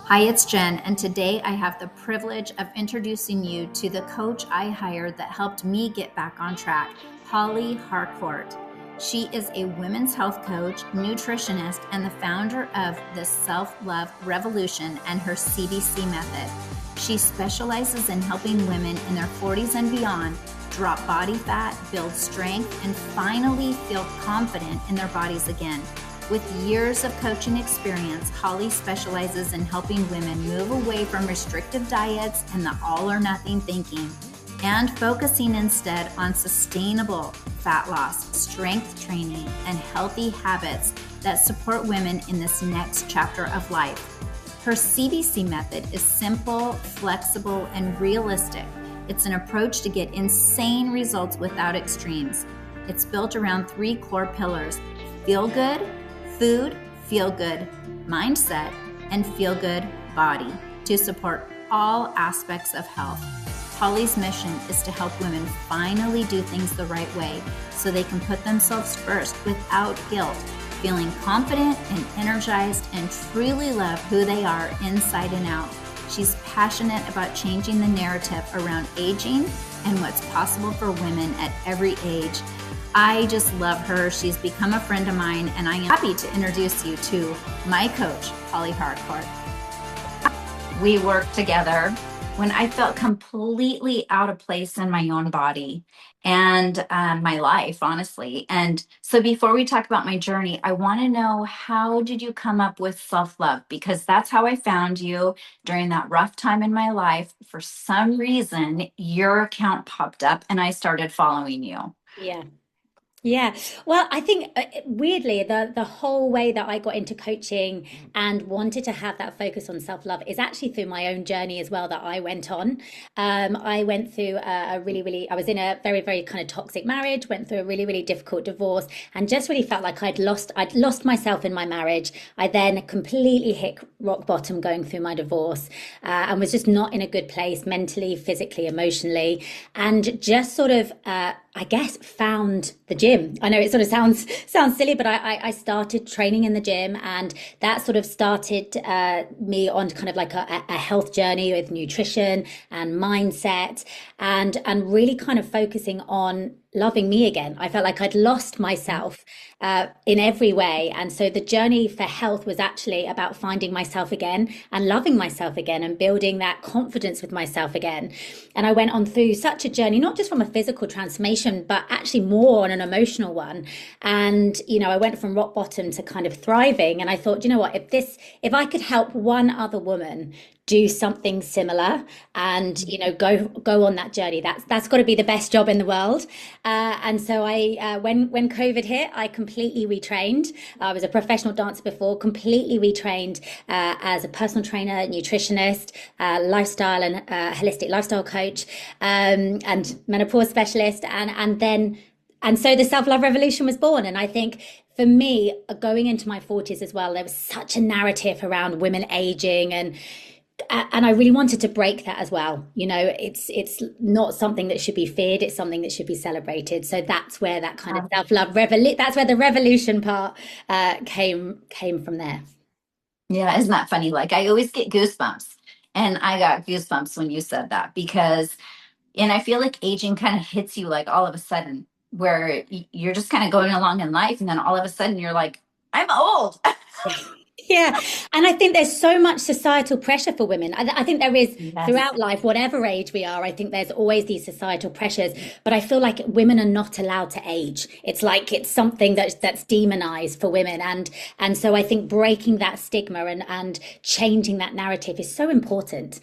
Hi, it's Jen, and today I have the privilege of introducing you to the coach I hired that helped me get back on track, Holly Harcourt. She is a women's health coach, nutritionist, and the founder of the Self Love Revolution and her CBC method. She specializes in helping women in their 40s and beyond drop body fat, build strength, and finally feel confident in their bodies again. With years of coaching experience, Holly specializes in helping women move away from restrictive diets and the all or nothing thinking and focusing instead on sustainable fat loss, strength training, and healthy habits that support women in this next chapter of life. Her CBC method is simple, flexible, and realistic. It's an approach to get insane results without extremes. It's built around three core pillars: feel good, food, feel good mindset, and feel good body to support all aspects of health. Holly's mission is to help women finally do things the right way so they can put themselves first without guilt, feeling confident and energized and truly love who they are inside and out. She's passionate about changing the narrative around aging and what's possible for women at every age. I just love her. She's become a friend of mine, and I am happy to introduce you to my coach, Holly Harcourt. We worked together when I felt completely out of place in my own body and my life, honestly. And so before we talk about my journey, I want to know, how did you come up with self-love? Because that's how I found you during that rough time in my life. For some reason, your account popped up and I started following you. Yeah. Yeah. Well, I think weirdly, the whole way that I got into coaching and wanted to have that focus on self-love is actually through my own journey as well that I went on. I went through a really, I was in a very, very kind of toxic marriage, went through a really, really difficult divorce, and just really felt like I'd lost myself in my marriage. I then completely hit rock bottom going through my divorce, and was just not in a good place mentally, physically, emotionally, and just sort of I guess found the gym. I know it sort of sounds silly, but I started training in the gym, and that sort of started me on kind of like a health journey with nutrition and mindset, and really kind of focusing on loving me again. I felt like I'd lost myself in every way. And so the journey for health was actually about finding myself again and loving myself again and building that confidence with myself again. And I went on through such a journey, not just from a physical transformation, but actually more on an emotional one. And, I went from rock bottom to kind of thriving. And I thought, you know what, if I could help one other woman do something similar and go on that journey, that's got to be the best job in the world. And so I when COVID hit, I completely retrained. I was a professional dancer before, completely retrained as a personal trainer, nutritionist, lifestyle and holistic lifestyle coach, and menopause specialist, and so the self-love revolution was born. And I think for me, going into my 40s as well, there was such a narrative around women aging, and I really wanted to break that as well. It's not something that should be feared. It's something that should be celebrated. So that's where that kind of that's where the revolution part came from there. Yeah, isn't that funny? Like, I always get goosebumps. And I got goosebumps when you said that because, and I feel like aging kind of hits you like all of a sudden, where you're just kind of going along in life. And then all of a sudden you're like, I'm old. Yeah, and I think there's so much societal pressure for women. I think there is Yes. throughout life, whatever age we are. I think there's always these societal pressures, but I feel like women are not allowed to age. It's like it's something that's demonized for women, and so I think breaking that stigma and changing that narrative is so important,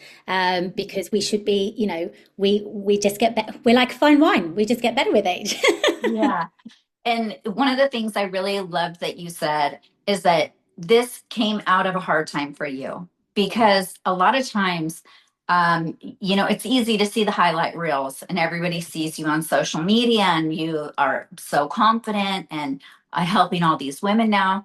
because we should be, we just get better. We're like fine wine. We just get better with age. Yeah. And one of the things I really loved that you said is that this came out of a hard time for you, Yeah. because a lot of times, it's easy to see the highlight reels and everybody sees you on social media and you are so confident and helping all these women now.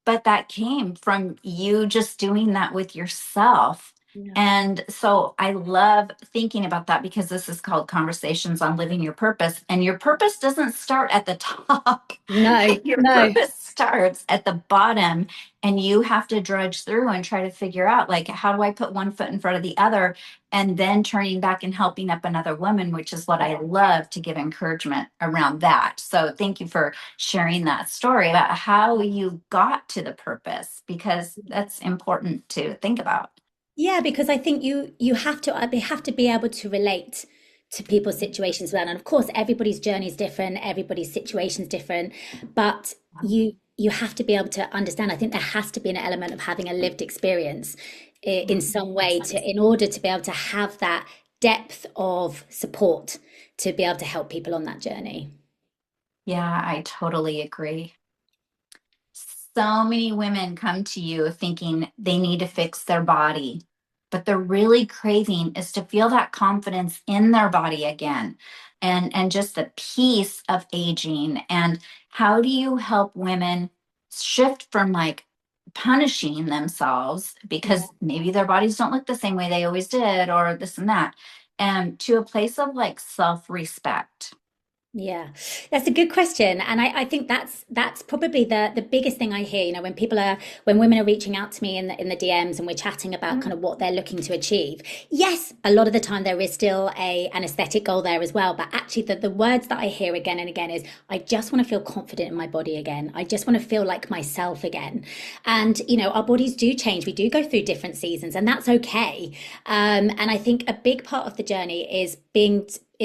But that came from you just doing that with yourself Yeah. And so I love thinking about that because this is called Conversations on Living Your Purpose. And your purpose doesn't start at the top, No, your no. purpose starts at the bottom. And you have to drudge through and try to figure out, like, how do I put one foot in front of the other? And then turning back and helping up another woman, which is what I love to give encouragement around that. So thank you for sharing that story about how you got to the purpose, because that's important to think about. Yeah, because I think you have to be able to relate to people's situations well. And of course, everybody's journey is different, everybody's situation is different, but you have to be able to understand. I think there has to be an element of having a lived experience in some way to in order to be able to have that depth of support to be able to help people on that journey. Yeah, I totally agree. So many women come to you thinking they need to fix their body, but they're really craving is to feel that confidence in their body again, and just the peace of aging. And how do you help women shift from like punishing themselves because maybe their bodies don't look the same way they always did, or this and that, and to a place of like self-respect? Yeah, that's a good question. And I think that's probably the biggest thing I hear, when people are when women are reaching out to me in the DMs and we're chatting about kind of what they're looking to achieve. Yes, a lot of the time there is still an aesthetic goal there as well. But actually the words that I hear again and again is I just want to feel confident in my body again. I just want to feel like myself again. And our bodies do change. We do go through different seasons, and that's okay. And I think a big part of the journey is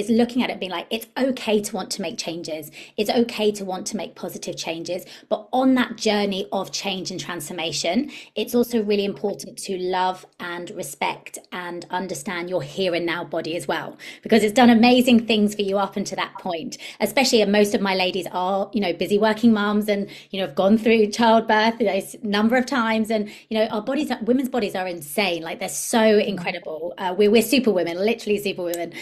looking at it being like it's okay to want to make changes, it's okay to want to make positive changes, but on that journey of change and transformation, it's also really important to love and respect and understand your here and now body as well, because it's done amazing things for you up until that point. Especially, and most of my ladies are busy working moms and have gone through childbirth number of times, and our bodies, women's bodies are insane, like they're so incredible. We're super women, literally super women.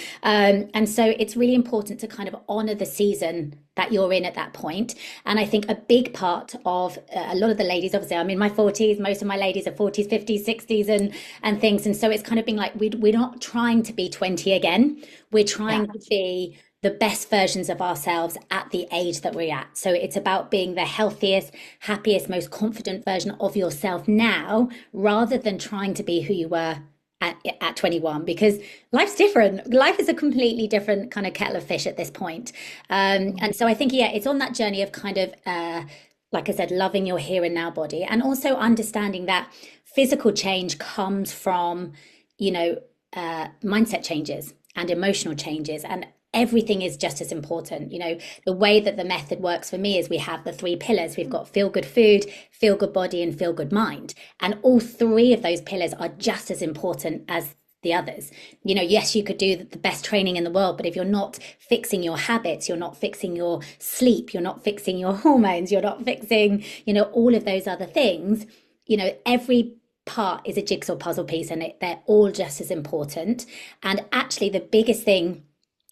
And so it's really important to kind of honor the season that you're in at that point. And I think a big part of a lot of the ladies, obviously, I'm in my 40s, most of my ladies are 40s, 50s, 60s, and things. And so it's kind of being like, we're not trying to be 20 again. We're Yeah. trying to be the best versions of ourselves at the age that we're at. So it's about being the healthiest, happiest, most confident version of yourself now, rather than trying to be who you were at 21, because life's different. Life is a completely different kind of kettle of fish at this point. And so I think, yeah, it's on that journey of kind of, like I said, loving your here and now body, and also understanding that physical change comes from, mindset changes and emotional changes. And everything is just as important. The way that the method works for me is we have the three pillars. We've got feel good food, feel good body, and feel good mind. And all three of those pillars are just as important as the others. Yes, you could do the best training in the world, but if you're not fixing your habits, you're not fixing your sleep, you're not fixing your hormones, you're not fixing, all of those other things, every part is a jigsaw puzzle piece, and they're all just as important. And actually, the biggest thing,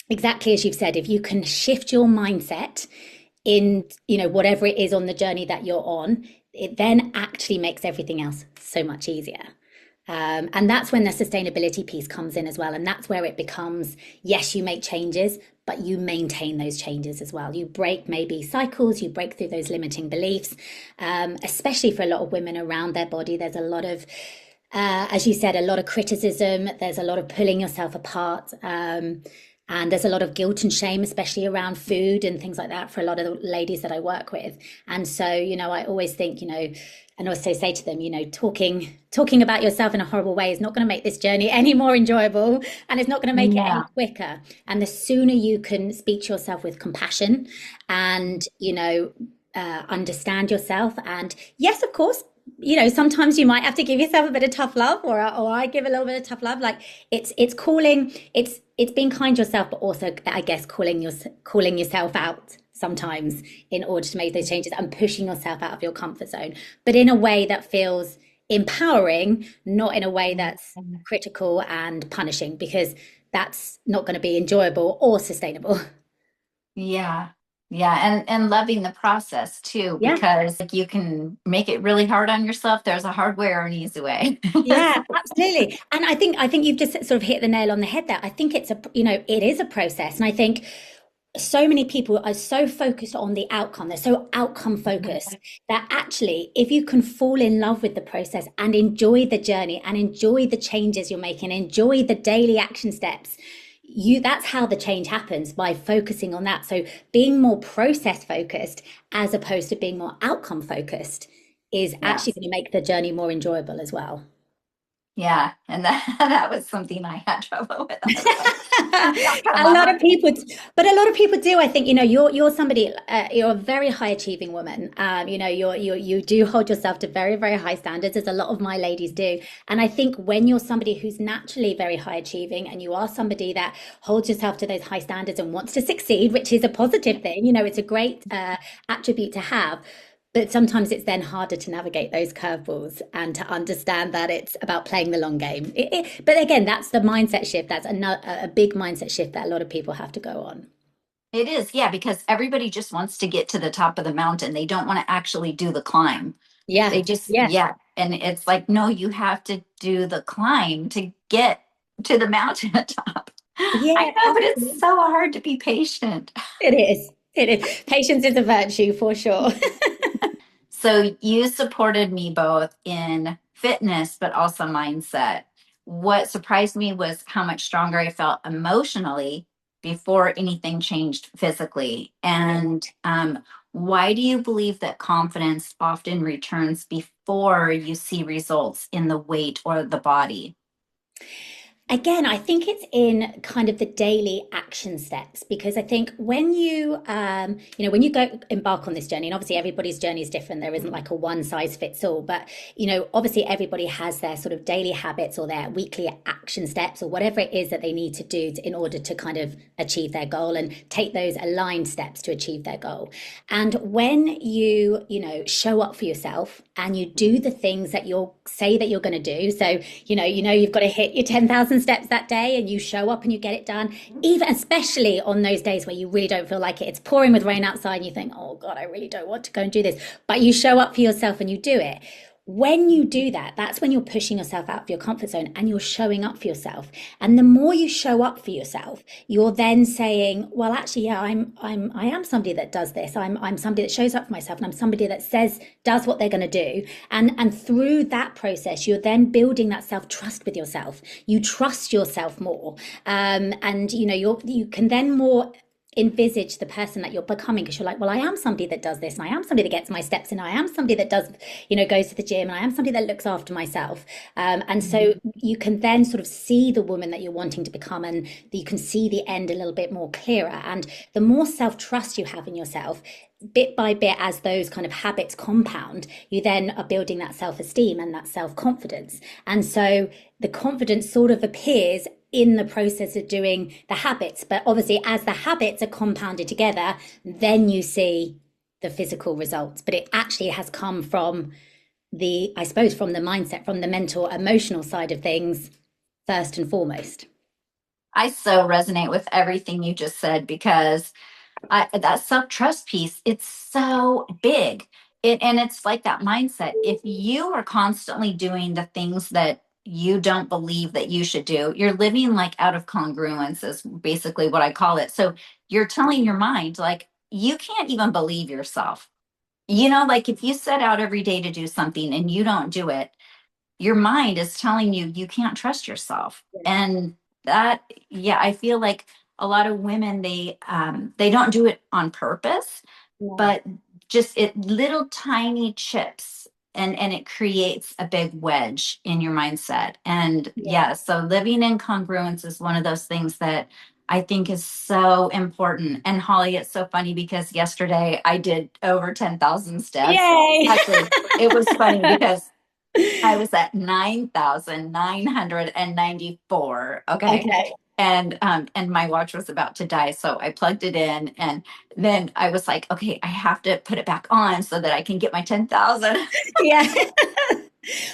exactly as you've said, if you can shift your mindset in whatever it is on the journey that you're on, it then actually makes everything else so much easier. And that's when the sustainability piece comes in as well. And that's where it becomes, yes, you make changes, but you maintain those changes as well. You break maybe cycles, you break through those limiting beliefs, especially for a lot of women around their body. There's a lot of, as you said, a lot of criticism. There's a lot of pulling yourself apart. And there's a lot of guilt and shame, especially around food and things like that, for a lot of the ladies that I work with. And so, I always think, and also say to them, talking about yourself in a horrible way is not going to make this journey any more enjoyable, and it's not going to make it any Yeah. quicker. And the sooner you can speak to yourself with compassion and, understand yourself. And yes, of course, sometimes you might have to give yourself a bit of tough love, or I give a little bit of tough love. Like it's being kind to yourself, but also, I guess, calling yourself out sometimes in order to make those changes and pushing yourself out of your comfort zone, but in a way that feels empowering, not in a way that's critical and punishing, because that's not going to be enjoyable or sustainable. Yeah. Yeah, and loving the process too, Yeah. because like you can make it really hard on yourself. There's a hard way or an easy way. Yeah, absolutely. And I think you've just sort of hit the nail on the head there. I think it's a, it is a process. And I think so many people are so focused on the outcome. They're so outcome focused that actually, if you can fall in love with the process and enjoy the journey and enjoy the changes you're making, enjoy the daily action steps, that's how the change happens, by focusing on that. So being more process focused as opposed to being more outcome focused is actually Yes. going to make the journey more enjoyable as well. Yeah, and that that was something I had trouble with. I was like, come A lot on. of people, but a lot of people do. I think you're somebody, you're a very high achieving woman. You do hold yourself to very very high standards, as a lot of my ladies do. And I think when you're somebody who's naturally very high achieving, and you are somebody that holds yourself to those high standards and wants to succeed, which is a positive thing. It's a great attribute to have. But sometimes it's then harder to navigate those curveballs and to understand that it's about playing the long game. But again, that's the mindset shift. That's a big mindset shift that a lot of people have to go on. It is, yeah, because everybody just wants to get to the top of the mountain. They don't want to actually do the climb. Yeah, They just, yeah, yeah. And it's like, no, you have to do the climb to get to the mountain top. I yeah, know, but it's absolutely. so hard to be patient. It is. It is. Patience is a virtue for sure. So you supported me both in fitness, but also mindset. What surprised me was how much stronger I felt emotionally before anything changed physically. And why do you believe that confidence often returns before you see results in the weight or the body? Again, I think it's in kind of the daily action steps, because I think when when you go embark on this journey, and obviously everybody's journey is different. There isn't like a one size fits all, but obviously everybody has their sort of daily habits or their weekly action steps or whatever it is that they need to do in order to kind of achieve their goal and take those aligned steps to achieve their goal. And when show up for yourself and you do the things that you'll say that you're going to do, so you've got to hit your 10,000 steps that day, and you show up and you get it done, even especially on those days where you really don't feel like it. It's pouring with rain outside and you think, oh God, I really don't want to go and do this. But you show up for yourself and you do it. When you do that, that's when you're pushing yourself out of your comfort zone and you're showing up for yourself. And the more you show up for yourself, you're then saying, well, actually, yeah, I am somebody that does this. I'm somebody that shows up for myself, and I'm somebody that does what they're going to do. And through that process, you're then building that self-trust with yourself. You trust yourself more. And you can then more envisage the person that you're becoming, because you're like, well, I am somebody that does this, and I am somebody that gets my steps in, I am somebody that does, goes to the gym, and I am somebody that looks after myself. And so you can then sort of see the woman that you're wanting to become, and you can see the end a little bit more clearer. And the more self-trust you have in yourself, bit by bit, as those kind of habits compound, you then are building that self-esteem and that self-confidence. And so the confidence sort of appears in the process of doing the habits. But obviously, as the habits are compounded together, then you see the physical results. But it actually has come from I suppose, from the mindset, from the mental, emotional side of things, first and foremost. I so resonate with everything you just said because that self trust piece, it's so big. And it's like that mindset. If you are constantly doing the things that you don't believe that you should do, you're living like out of congruence, is basically what I call it. So you're telling your mind, like, you can't even believe yourself. Like if you set out every day to do something and you don't do it, your mind is telling you you can't trust yourself. And that, yeah, I feel like a lot of women, they don't do it on purpose, Yeah. but just it little tiny chips, and it creates a big wedge in your mindset. And Yeah. yeah, so living in congruence is one of those things that I think is so important. And Holly, it's so funny because yesterday I did over 10,000 steps. Yay. Actually, it was funny because I was at 9,994. Okay. Okay. And my watch was about to die. So I plugged it in, and then I was like, okay, I have to put it back on so that I can get my 10,000. Yeah.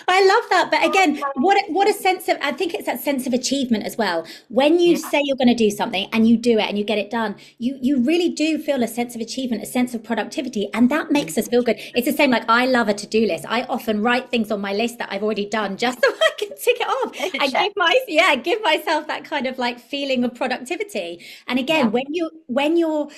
I love that. But again, what a sense of, I think it's that sense of achievement as well. When you Yeah. say you're going to do something and you do it and you get it done, you really do feel a sense of achievement, a sense of productivity, and that makes us feel good. It's the same like I love a to-do list. I often write things on my list that I've already done just so I can tick it off and Check. give myself that kind of like feeling of productivity. And again, Yeah. when you're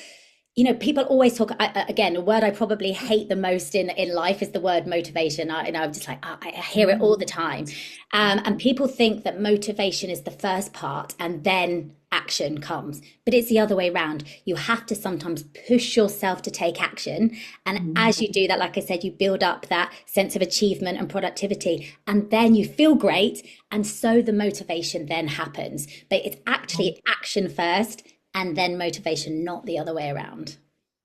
people always talk again, a word I probably hate the most in life is the word motivation. I'm just like, I hear it all the time. And people think that motivation is the first part and then action comes, but it's the other way around. You have to sometimes push yourself to take action. And as you do that, like I said, you build up that sense of achievement and productivity, and then you feel great. And so the motivation then happens. But it's actually action first and then motivation, not the other way around.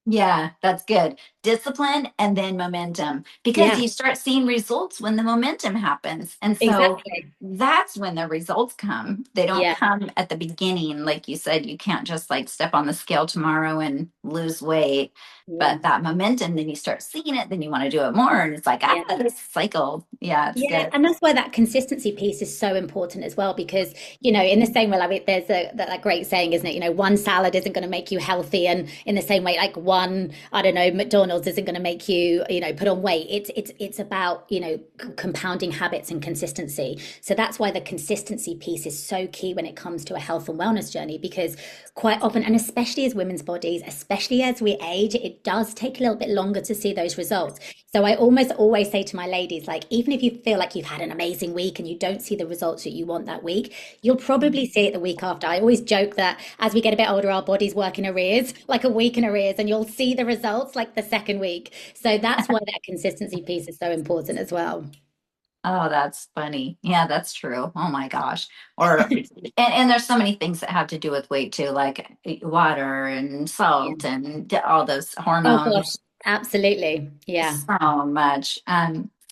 Yeah, that's good. Discipline and then momentum, because Yeah, you start seeing results when the momentum happens. And so exactly. that's when the results come. They don't Yeah, come at the beginning. Like you said, you can't just like step on the scale tomorrow and lose weight. yeah, But that momentum, then you start seeing it, then you want to do it more. And it's like, yeah. this cycle. Yeah, it's Yeah, good. and that's why that consistency piece is so important as well, because, in the same way, like there's that great saying, isn't it? One salad isn't going to make you healthy, and in the same way, like one, I don't know, McDonald's isn't going to make you, put on weight. It's about, compounding habits and consistency. So that's why the consistency piece is so key when it comes to a health and wellness journey, because quite often, and especially as women's bodies, especially as we age, it does take a little bit longer to see those results. So I almost always say to my ladies, like, even if you feel like you've had an amazing week and you don't see the results that you want that week, you'll probably see it the week after. I always joke that as we get a bit older, our bodies work in arrears, like a week in arrears, and you'll see the results like the second week. So that's why that consistency piece is so important as well. Oh, that's funny. Yeah, that's true. Oh my gosh. Or and there's so many things that have to do with weight too, like water and Yeah. salt and all those Oh gosh, hormones. absolutely. Yeah. So much.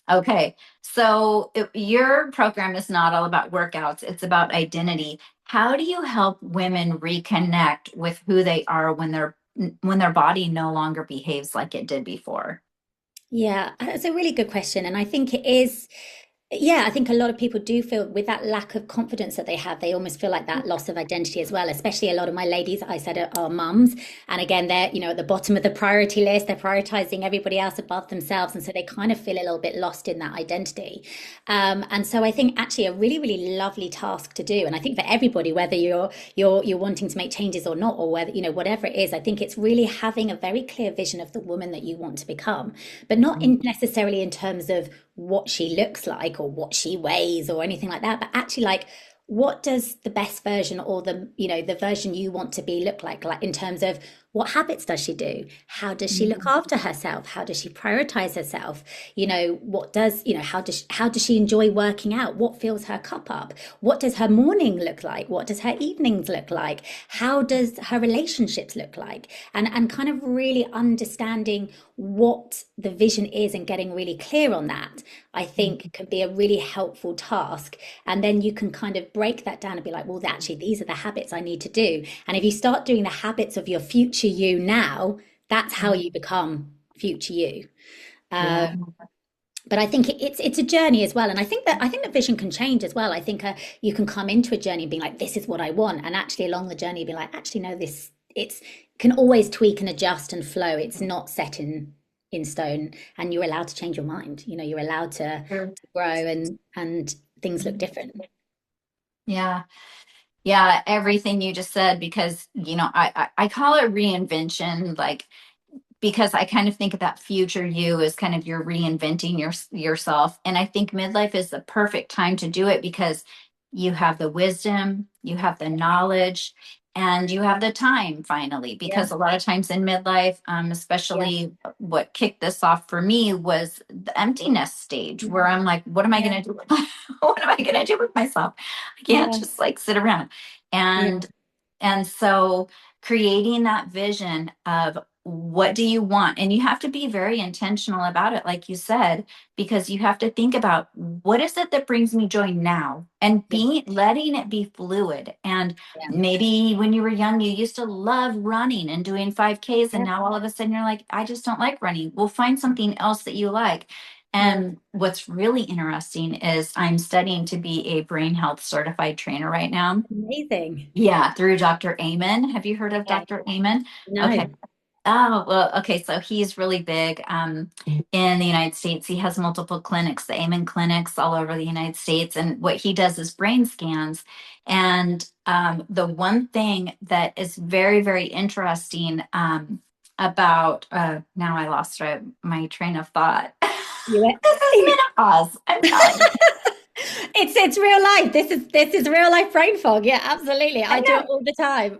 Okay. So your program is not all about workouts, it's about identity. How do you help women reconnect with who they are when their body no longer behaves like it did before? Yeah, that's a really good question. And I think it is. Yeah, I think a lot of people do feel with that lack of confidence that they have, they almost feel like that loss of identity as well, especially a lot of my ladies, I said, are mums. And again, they're, at the bottom of the priority list, they're prioritizing everybody else above themselves. And so they kind of feel a little bit lost in that identity. And so I think actually a really, really lovely task to do. And I think for everybody, whether you're wanting to make changes or not, or whether, whatever it is, I think it's really having a very clear vision of the woman that you want to become, but not in necessarily in terms of what she looks like or what she weighs or anything like that, but actually like what does the best version or the version you want to be look like in terms of what habits does she do, how does she look after herself, how does she prioritize herself, what does how does she enjoy working out, what fills her cup up, what does her morning look like, what does her evenings look like, how does her relationships look like, and kind of really understanding what the vision is and getting really clear on that, I think can be a really helpful task. And then you can kind of break that down and be like, well, actually, these are the habits I need to do. And if you start doing the habits of your future you now, that's how you become future you. Uh, Yeah. but I think it's a journey as well, and I think that vision can change as well. I think you can come into a journey being like, this is what I want, and actually along the journey be like, actually no, this it's can always tweak and adjust and flow. It's not set in stone, and you're allowed to change your mind. You're allowed to grow, and things look different. Yeah. Yeah, everything you just said, because I call it reinvention, like because I kind of think of that future you as kind of you're reinventing yourself. And I think midlife is the perfect time to do it because you have the wisdom, you have the knowledge, and you have the time finally. Yeah, Because a lot of times in midlife, yeah, especially what kicked this off for me was the emptiness stage where I'm like, what am I yeah, going to do? What am I going to do with myself? I can't yeah, just like sit around. yeah, And so creating that vision of what do you want? And you have to be very intentional about it, like you said, because you have to think about what is it that brings me joy now and yeah, be letting it be fluid. And yeah, maybe when you were young, you used to love running and doing 5Ks, and yeah, now all of a sudden you're like, I just don't like running. Well, find something else that you like. And what's really interesting is I'm studying to be a brain health certified trainer right now. Amazing. Yeah, through Dr. Amen. Have you heard of Okay. Dr. Amen? Okay. No. Oh, well, okay. So he's really big in the United States. He has multiple clinics, the Amen clinics all over the United States. And what he does is brain scans. And the one thing that is very, very interesting about, now I lost my train of thought. You This is menopause. I'm telling you. it's real life. This is real life brain fog. Yeah, absolutely. I I do know. it all the time.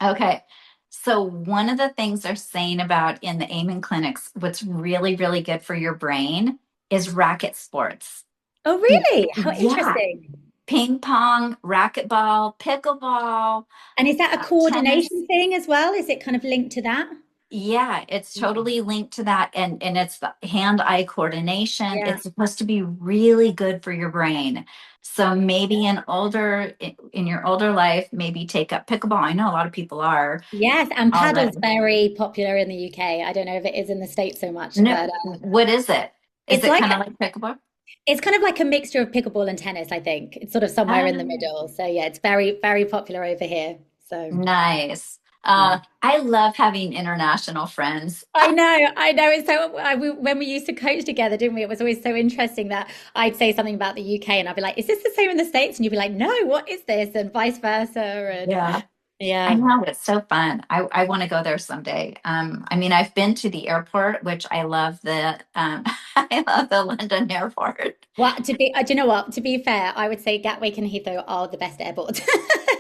Okay. So one of the things they're saying about in the Amen clinics, what's really, really good for your brain is racket sports. Oh, really? How Yeah. interesting. Ping pong, racquetball, pickleball, And is that a tennis. coordination thing as well? Is it kind of linked to that? Yeah, it's totally linked to that. And it's the hand-eye coordination. Yeah. It's supposed to be really good for your brain. So maybe in your older life, maybe take up pickleball. I know a lot of people are Yes, and paddle's already. very popular in the UK. I don't know if it is in the States so much, No, but what is it? Is it's it like kind of like pickleball? it's kind of like a mixture of pickleball and tennis, I think. It's sort of somewhere in the Ah, middle. So yeah, it's very, very popular over here. So nice. yeah. I love having international friends. I know, I know. It's so when we used to coach together, didn't we? It was always so interesting that I'd say something about the UK and I'd be like, "Is this the same in the States?" And you'd be like, "No, what is this?" And vice versa. And Yeah. I yeah. know it's so fun. I want to go there someday. I mean, I've been to the airport, which I love the I love the London airport. Well, do you know what? To be fair, I would say Gatwick and Heathrow are the best airports.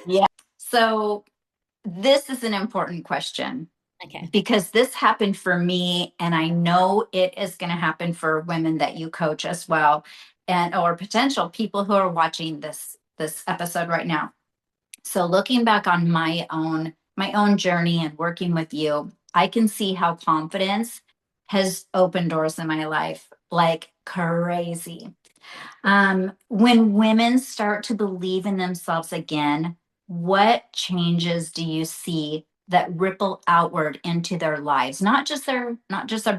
Yeah. So this is an important question Okay. because this happened for me, and I know it is going to happen for women that you coach as well, and or potential people who are watching this episode right now. So looking back on my own journey and working with you, I can see how confidence has opened doors in my life like crazy. When women start to believe in themselves again, what changes do you see that ripple outward into their lives? Not just their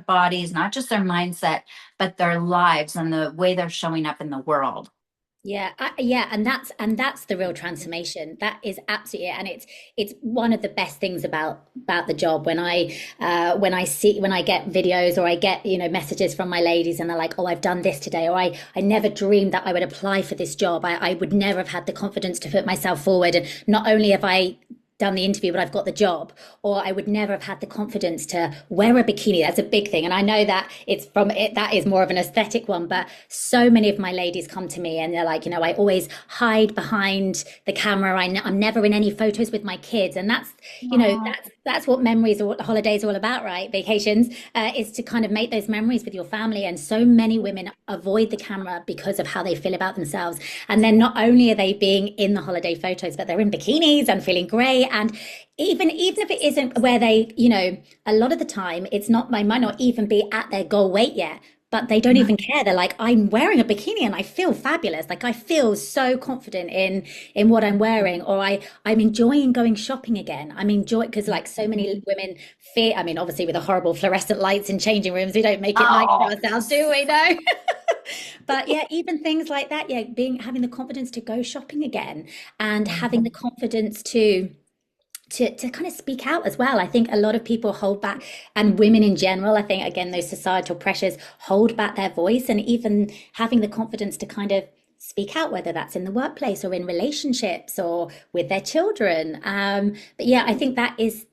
bodies, not just their mindset, but their lives and the way they're showing up in the world. Yeah, yeah, and that's the real transformation. That is absolutely it. And it's one of the best things about the job when I get videos or I get messages from my ladies and they're like, oh, I've done this today, or I never dreamed that I would apply for this job. I would never have had the confidence to put myself forward, and not only have I done the interview, but I've got the job, or I would never have had the confidence to wear a bikini. That's a big thing. And I know that it's from it, that is more of an aesthetic one, but so many of my ladies come to me and they're like, I always hide behind the camera. I'm never in any photos with my kids. And that's, Aw. that's what memories or what holidays are all about, right? Vacations, is to kind of make those memories with your family. And so many women avoid the camera because of how they feel about themselves. And then not only are they being in the holiday photos, but they're in bikinis and feeling great. And even if it isn't where they, a lot of the time it's not, they might not even be at their goal weight yet, but they don't even care. They're like, I'm wearing a bikini and I feel fabulous. Like I feel so confident in what I'm wearing, or I'm enjoying going shopping again. I'm enjoying because like so many women fear. I mean, obviously with the horrible fluorescent lights in changing rooms, we don't make it nice for Oh, ourselves, do we? No. But yeah, even things like that, yeah, having the confidence to go shopping again and having the confidence to kind of speak out as well. I think a lot of people hold back, and women in general, I think again, those societal pressures hold back their voice, and even having the confidence to kind of speak out, whether that's in the workplace or in relationships or with their children. But yeah, I think that is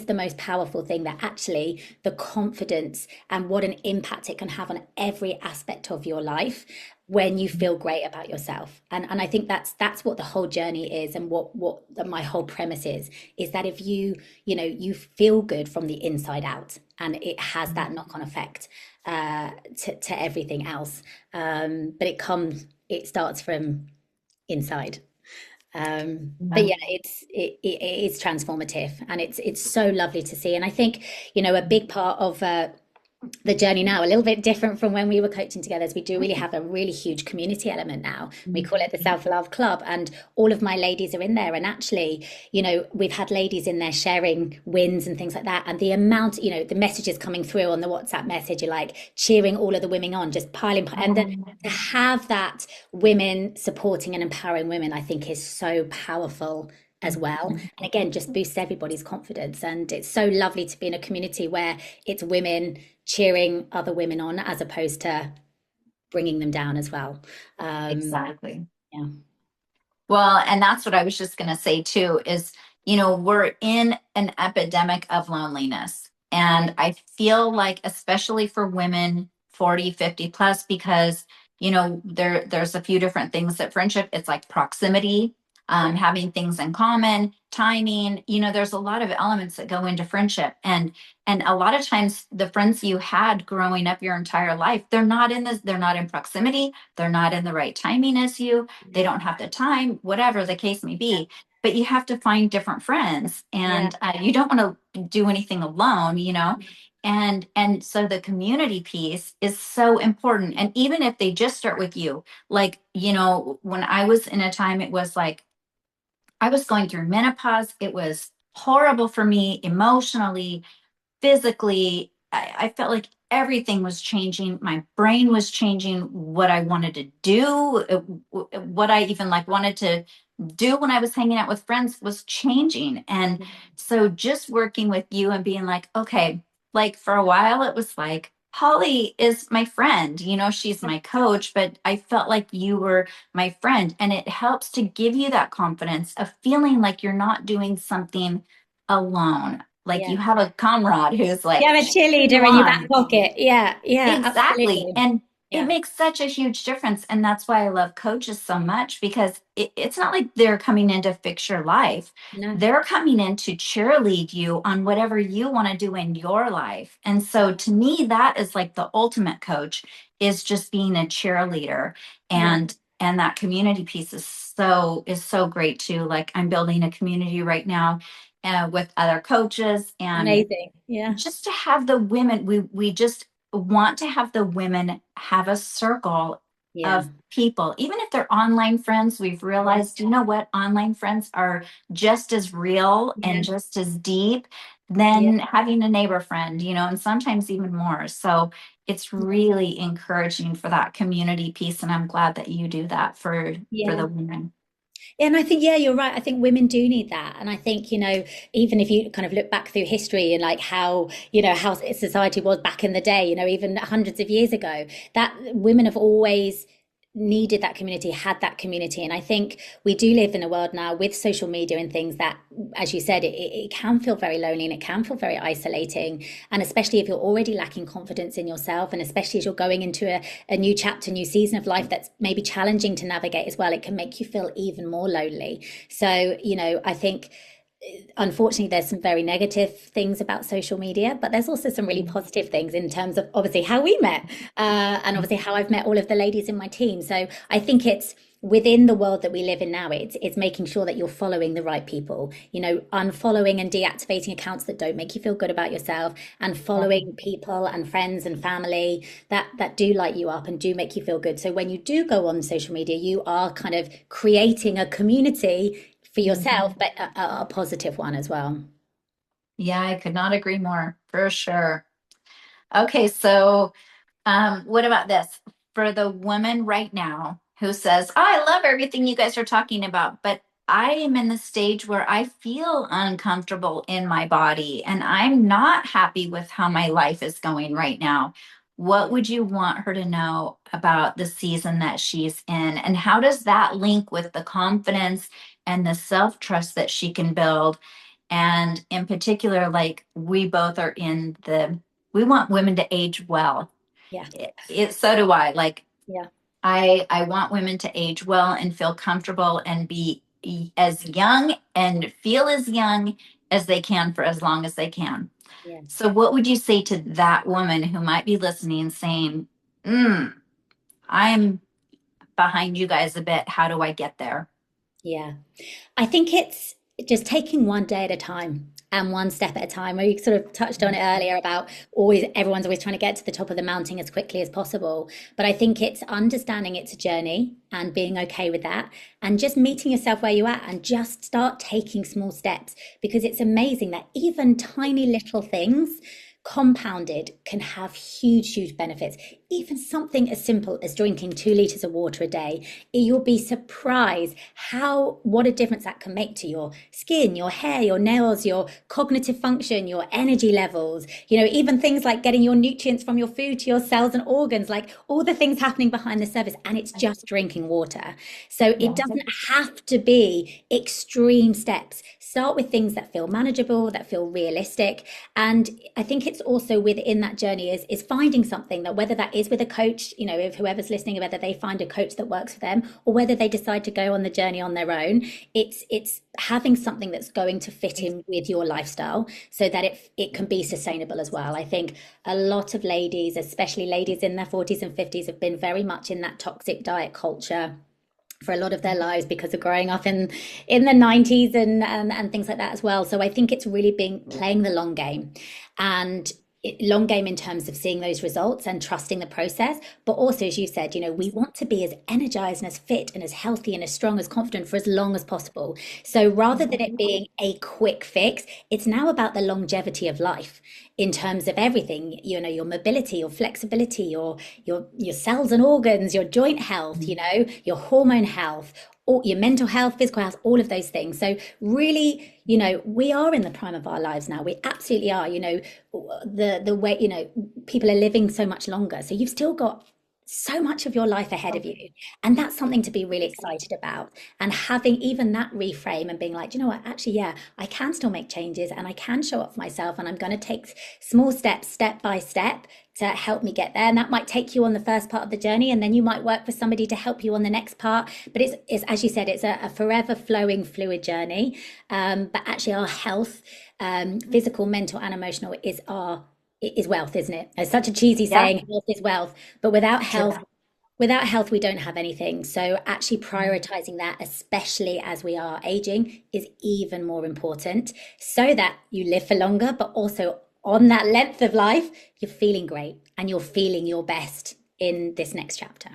the most powerful thing, that actually the confidence and what an impact it can have on every aspect of your life when you feel great about yourself. And I think that's what the whole journey is, and my whole premise is that if you feel good from the inside out, and it has that knock-on effect to everything else. But it starts from inside. But yeah. yeah, it's transformative, and it's so lovely to see. And I think a big part of the journey now a little bit different from when we were coaching together, as we do really have a really huge community element now. We call it the self-love club, and all of my ladies are in there. And actually, we've had ladies in there sharing wins and things like that, and the amount, the messages coming through on the WhatsApp message are like cheering all of the women on, just piling, and to have that women supporting and empowering women, I think, is so powerful as well. And again, just boosts everybody's confidence. And it's so lovely to be in a community where it's women cheering other women on as opposed to bringing them down as well. Exactly. Yeah, Well, and that's what I was just going to say too is, we're in an epidemic of loneliness. yeah, And I feel like, especially for women 40, 50 plus, because, there's a few different things that friendship, it's like proximity, yeah, having things in common, timing, there's a lot of elements that go into friendship. And a lot of times the friends you had growing up your entire life, they're not in proximity, they're not in the right timing as you, they don't have the time, whatever the case may yeah, be. But you have to find different friends, yeah, and you don't want to do anything alone. And so the community piece is so important. And even if they just start with you, like, when I was in a time, it was like I was going through menopause. It was horrible for me emotionally, physically. I felt like everything was changing. My brain was changing, what I wanted to do, what I even like wanted to do when I was hanging out with friends was changing. And so just working with you and being like, okay, like for a while it was like, Holly is my friend, she's my coach, but I felt like you were my friend. And it helps to give you that confidence of feeling like you're not doing something alone. Like you yeah. have a comrade who's You like have a cheering you cheerleader in your back on. pocket. Yeah, yeah, Exactly. absolutely. And it Yeah, makes such a huge difference. And that's why I love coaches so much, because it's not like they're coming in to fix your life. no, They're coming in to cheerlead you on whatever you want to do in your life. And so to me, that is like the ultimate coach, is just being a cheerleader. yeah, And that community piece is so great too. Like I'm building a community right now with other coaches, and amazing. Yeah, just to have the women, we just want to have the women have a circle yeah, of people, even if they're online friends. We've yeah, realized, what, online friends are just as real and yeah, just as deep yeah, than having a neighbor friend, and sometimes even more. So it's really encouraging for that community piece, and I'm glad that you do that for yeah. the women. Yeah, and I think, yeah, you're right. I think women do need that. And I think, even if you kind of look back through history and like how society was back in the day, even hundreds of years ago, that women have always needed that community, had that community. And I think we do live in a world now with social media and things that, as you said, it can feel very lonely and it can feel very isolating. And especially if you're already lacking confidence in yourself, and especially as you're going into a new chapter, new season of life that's maybe challenging to navigate as well, it can make you feel even more lonely. So, I think unfortunately there's some very negative things about social media, but there's also some really positive things in terms of obviously how we met, and obviously how I've met all of the ladies in my team. So I think it's within the world that we live in now, it's making sure that you're following the right people, unfollowing and deactivating accounts that don't make you feel good about yourself, and following people and friends and family that do light you up and do make you feel good. So when you do go on social media, you are kind of creating a community for yourself, but a positive one as well. Yeah, I could not agree more, for sure. Okay, so what about this? For the woman right now who says, "Oh, I love everything you guys are talking about, but I am in the stage where I feel uncomfortable in my body and I'm not happy with how my life is going right now." What would you want her to know about the season that she's in? And how does that link with the confidence and the self-trust that she can build? And in particular, like we both are we want women to age well. Yeah, So do I. Like yeah, I want women to age well and feel comfortable and be as young and feel as young as they can for as long as they can. yeah, So what would you say to that woman who might be listening saying, I'm behind you guys a bit. How do I get there? yeah. I think it's just taking one day at a time. and one step at a time. We sort of touched on it earlier about always everyone's always trying to get to the top of the mountain as quickly as possible. But I think it's understanding it's a journey and being okay with that and just meeting yourself where you're at and just start taking small steps, because it's amazing that even tiny little things compounded can have huge benefits. Even something as simple as drinking 2 liters of water a day, you'll be surprised what a difference that can make to your skin, your hair, your nails, your cognitive function, your energy levels, even things like getting your nutrients from your food to your cells and organs, like all the things happening behind the surface, and it's just drinking water. So it Yeah. doesn't have to be extreme steps. Start with things that feel manageable, that feel realistic. And I think it's also within that journey is finding something that, whether that is with a coach, if whoever's listening, whether they find a coach that works for them or whether they decide to go on the journey on their own, it's having something that's going to fit in with your lifestyle so that it can be sustainable as well. I think a lot of ladies, especially ladies in their 40s and 50s, have been very much in that toxic diet culture for a lot of their lives because of growing up in the 90s and things like that as well. So I think it's really being playing the long game, and long game in terms of seeing those results and trusting the process. But also, as you said, we want to be as energized and as fit and as healthy and as strong, as confident for as long as possible. So rather than it being a quick fix, it's now about the longevity of life in terms of everything, your mobility, your flexibility, your cells and organs, your joint health, your hormone health, or your mental health, physical health, all of those things. So really, we are in the prime of our lives now. We absolutely are. The way, people are living so much longer. So you've still got so much of your life ahead of you. And that's something to be really excited about. And having even that reframe and being like, you know what, actually, yeah, I can still make changes and I can show up for myself. And I'm going to take small steps, step by step, to help me get there. And that might take you on the first part of the journey. And then you might work with somebody to help you on the next part. But it's as you said, it's a forever flowing, fluid journey. But actually, our health, physical, mental, and emotional, is wealth, isn't it? It's such a cheesy Yeah. saying, health is wealth, but without health, we don't have anything. So actually prioritizing that, especially as we are aging, is even more important so that you live for longer, but also on that length of life, you're feeling great and you're feeling your best in this next chapter.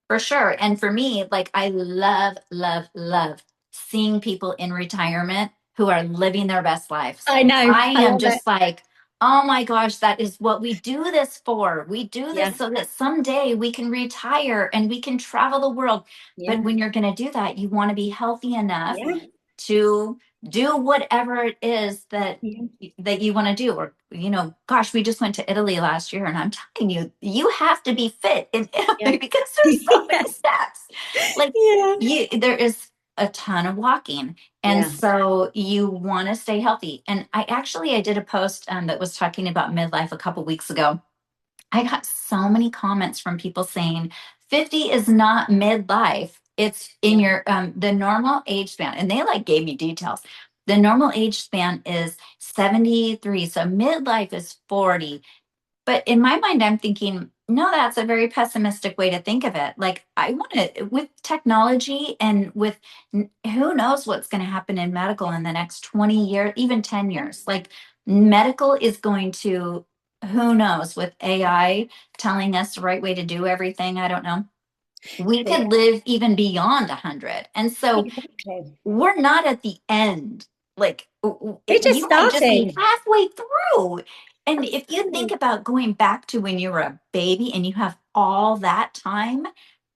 For sure. And for me, like I love seeing people in retirement who are living their best lives. I know. I I am love it. just like, oh my gosh, that is what we do this for. We do this Yeah. so that someday we can retire and we can travel the world. But Yeah. when you're going to do that, you want to be healthy enough Yeah. to do whatever it is that Yeah. that you want to do. Or gosh, we just went to Italy last year, and I'm telling you, you have to be fit in Yeah. Italy because there's so many steps. Like Yeah. there is a ton of walking, and Yeah. so you want to stay healthy. And I did a post that was talking about midlife a couple weeks ago. I got so many comments from people saying 50 is not midlife. It's in Yeah. your the normal age span. And they like gave me details. The normal age span is 73. So midlife is 40. But in my mind, I'm thinking, no, that's a very pessimistic way to think of it. Like, I want to, with technology and with who knows what's going to happen in medical in the next 20 years, even 10 years. Like, medical is going to, who knows, with AI telling us the right way to do everything. I don't know. We But could live even beyond 100. And so exactly. we're not at the end. Like We're just you might just be starting. halfway through. And if you think Absolutely. about going back to when you were a baby and you have all that time,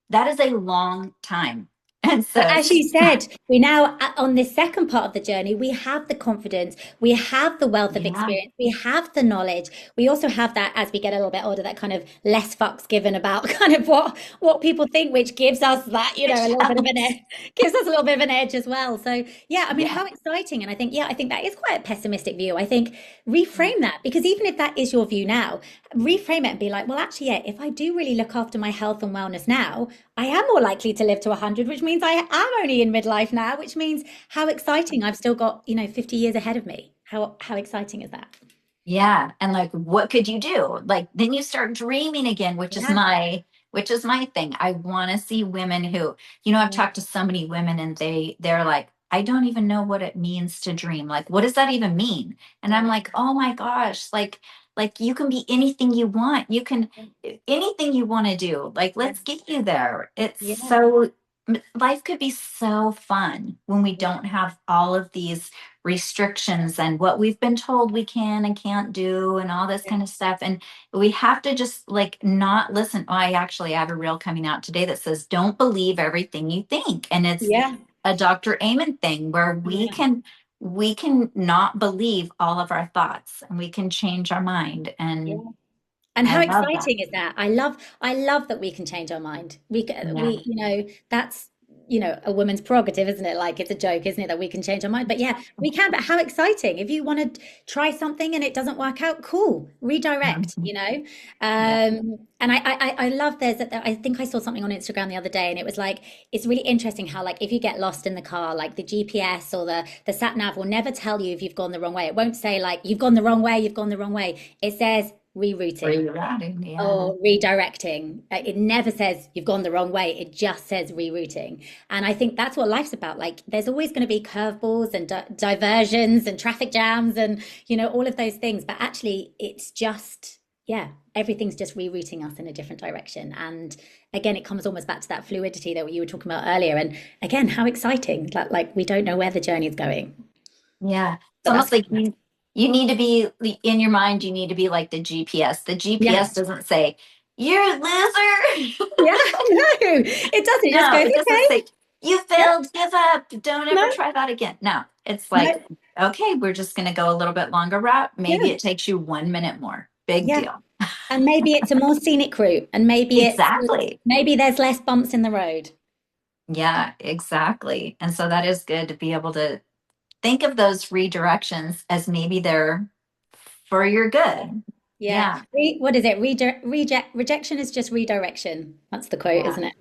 that is a long time. And But so, as you said, we now, on this second part of the journey, we have the confidence, we have the wealth of yeah, experience, we have the knowledge. We also have that, as we get a little bit older, that kind of less fucks given about kind of what people think, which gives us that, which a little bit of an helps. edge, gives us a little bit of an edge as well. So yeah, I mean, Yeah. how exciting. And I think that is quite a pessimistic view. I think reframe that, because even if that is your view now, reframe it and be like, well, actually, yeah, if I do really look after my health and wellness now, I am more likely to live to 100, which means I am only in midlife now, which means how exciting. I've still got, 50 years ahead of me. How exciting is that? Yeah. And like, what could you do? Like, then you start dreaming again, Yeah. which is my thing. I want to see women who, I've Yeah. talked to so many women and they're like, I don't even know what it means to dream. Like, what does that even mean? And I'm Yeah. like, oh my gosh, like you can be anything you want. You can anything you want to do. Like, Yeah. let's get you there. It's Yeah. so life could be so fun when we Yeah. don't have all of these restrictions and what we've been told we can and can't do and all this Yeah. kind of stuff. And we have to just like not listen. I actually have a reel coming out today that says, don't believe everything you think. And it's Yeah. a Dr. Amen thing where Yeah. we can not believe all of our thoughts and we can change our mind. Yeah. And And I how love that. exciting is that? I love that we can change our mind. Yeah. We, that's, a woman's prerogative, isn't it? Like it's a joke, isn't it, that we can change our mind? But yeah, we can. But how exciting. If you want to try something and it doesn't work out, cool. Redirect, Mhm. Yeah. And I love I think I saw something on Instagram the other day and it was like, it's really interesting how like if you get lost in the car, like the GPS or the sat nav will never tell you if you've gone the wrong way. It won't say like you've gone the wrong way, you've gone the wrong way. It says rerouting Rerouting. Yeah. or redirecting. It never says you've gone the wrong way. It just says rerouting. And I think that's what life's about. Like there's always going to be curveballs and diversions and traffic jams and, all of those things. But actually, it's just, yeah, everything's just rerouting us in a different direction. And again, it comes almost back to that fluidity that you were talking about earlier. And again, how exciting that like we don't know where the journey is going. Yeah. It's But almost that's, like you need to be in your mind, you need to be like the GPS. The yeah. GPS doesn't say, you're a loser. Yeah, no, it doesn't. It just No, goes, it doesn't okay, say, you yeah, failed, give up, don't no, ever try that again. No, it's no, like, okay, we're just going to go a little bit longer route. Maybe yeah, it takes you 1 minute more. Big yeah. deal. And maybe it's a more scenic route, and Exactly. maybe there's less bumps in the road. Yeah, exactly. And so that is good to be able to think of those redirections as maybe they're for your good. Yeah. Yeah. What is it? Rejection is just redirection. That's the quote, Yeah. isn't it?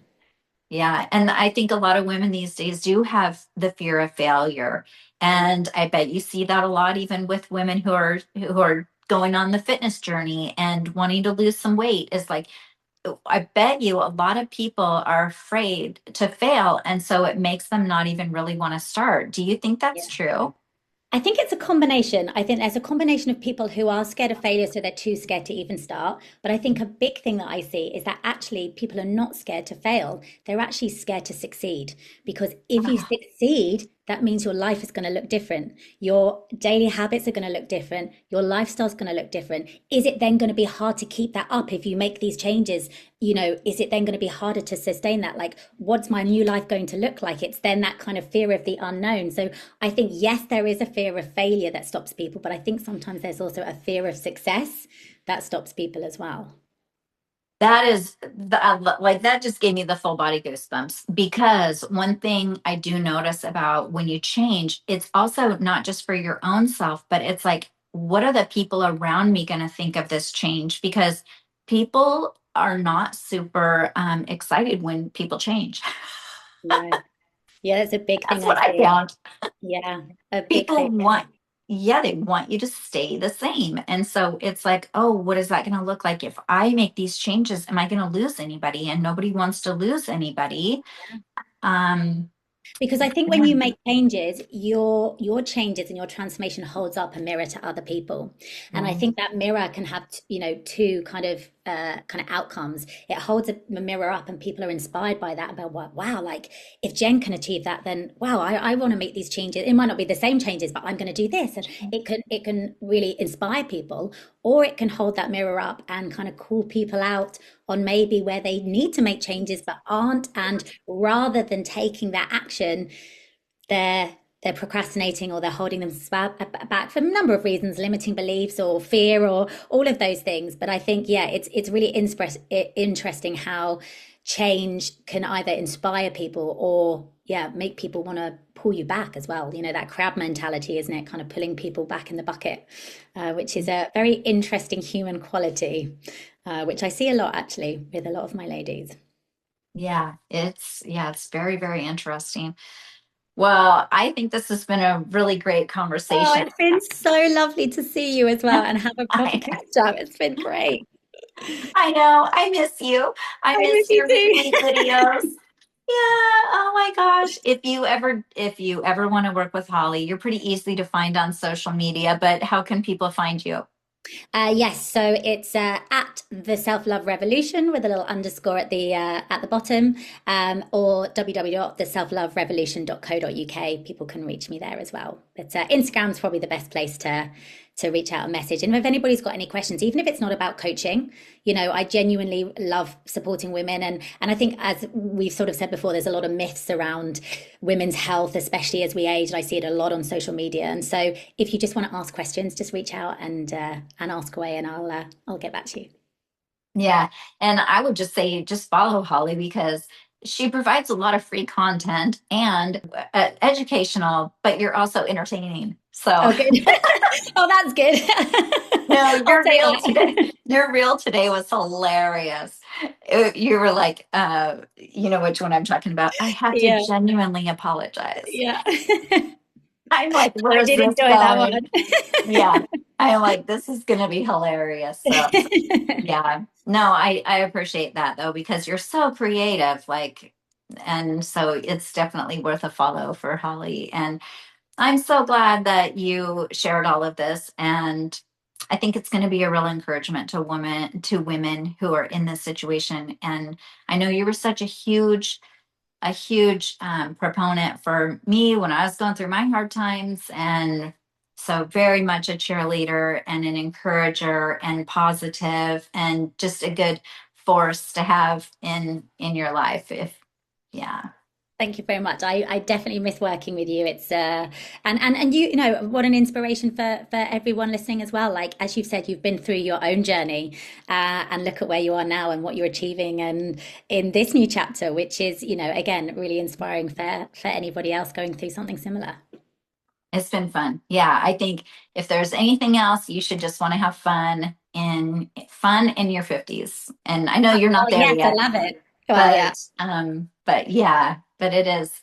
Yeah. And I think a lot of women these days do have the fear of failure. And I bet you see that a lot even with women who are going on the fitness journey and wanting to lose some weight is like I bet you a lot of people are afraid to fail and so it makes them not even really want to start. Do you think that's true? I think it's a combination. I think there's a combination of people who are scared of failure, so they're too scared to even start. But I think a big thing that I see is that actually people are not scared to fail. They're actually scared to succeed. Because if you Ah, succeed, that means your life is going to look different. Your daily habits are going to look different. Your lifestyle's going to look different. Is it then going to be hard to keep that up if you make these changes? Is it then going to be harder to sustain that? Like, what's my new life going to look like? It's then that kind of fear of the unknown. So I think, yes, there is a fear of failure that stops people, but I think sometimes there's also a fear of success that stops people as well. that is like that just gave me the full body goosebumps because one thing I do notice about when you change, it's also not just for your own self, but it's like, what are the people around me going to think of this change? Because people are not super excited when people change. Yeah. Yeah, that's a big thing That's I what I see. found. Yeah, a big People thing. want, yeah, they want you to stay the same. And so it's like, oh, what is that going to look like if I make these changes? Am I going to lose anybody? And nobody wants to lose anybody. Um, Because I think when yeah. you make changes, your changes and your transformation holds up a mirror to other people, and I Yeah. think that mirror can have two kind of outcomes. It holds a mirror up, and people are inspired by that. About wow, like if Jen can achieve that, then wow, I want to make these changes. It might not be the same changes, but I'm going to do this, and it can really inspire people, or it can hold that mirror up and kind of call people out on maybe where they need to make changes but aren't, and rather than taking that action, they're procrastinating or they're holding themselves back for a number of reasons, limiting beliefs or fear or all of those things. But I think, yeah, it's really interesting how change can either inspire people or, yeah, make people want to pull you back as well. That crab mentality, isn't it? Kind of pulling people back in the bucket, which is a very interesting human quality, which I see a lot actually with a lot of my ladies. It's very, very interesting. Well, I think this has been a really great Oh, conversation. it's been so lovely to see you as well and have a proper I, catch up. It's been great. I know. I miss you. I I miss miss you your too. sweet videos. Yeah, oh my gosh. If you ever want to work with Holly, you're pretty easy to find on social media, but how can people find you? Yes, so it's at the Self Love Revolution with a little underscore at the bottom, or www.theselfloverevolution.co.uk. People can reach me there as well. But Instagram's probably the best place to reach out a message. And if anybody's got any questions, even if it's not about coaching, I genuinely love supporting women. And I think, as we've sort of said before, there's a lot of myths around women's health, especially as we age. And I see it a lot on social media. And so if you just want to ask questions, just reach out and ask away, and I'll get back to you. Yeah, and I would just say just follow Holly because she provides a lot of free content and educational, but you're also entertaining. So, Oh, good. Oh, that's good. no, I'll your take reel today, that. your reel today was hilarious. You were like, you know which one I'm talking about. I have to Yeah, genuinely apologize. yeah. I'm like, I where's did this enjoy that going? one. Yeah. I'm like, this is gonna be hilarious. So yeah. No, I appreciate that though, because you're so creative, like, and so it's definitely worth a follow for Holly. And I'm so glad that you shared all of this. And I think it's going to be a real encouragement to women who are in this situation. And I know you were such a huge proponent for me when I was going through my hard times. And so very much a cheerleader and an encourager and positive and just a good force to have in your life. If yeah. Thank you very much. I definitely miss working with you. It's and you know what an inspiration for everyone listening as well. Like as you've said, you've been through your own journey, and look at where you are now and what you're achieving, and in this new chapter, which is again really inspiring for anybody else going through something similar. It's been fun. Yeah, I think if there's anything else, you should just want to have fun in your 50s. And I know you're not Oh there yes, I yet, love it. Well, yeah, but yeah, but it is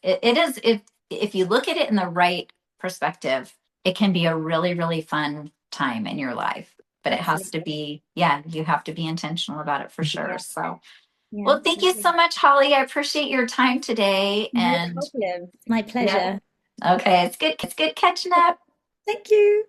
if you look at it in the right perspective, it can be a really, really fun time in your life. But it has to absolutely. be, yeah, you have to be intentional about it for sure. Yeah, So, yeah, well, thank you so absolutely. much, Holly. I appreciate your time today. No And problem. My yeah, pleasure. okay, it's good. It's good catching up. Thank you.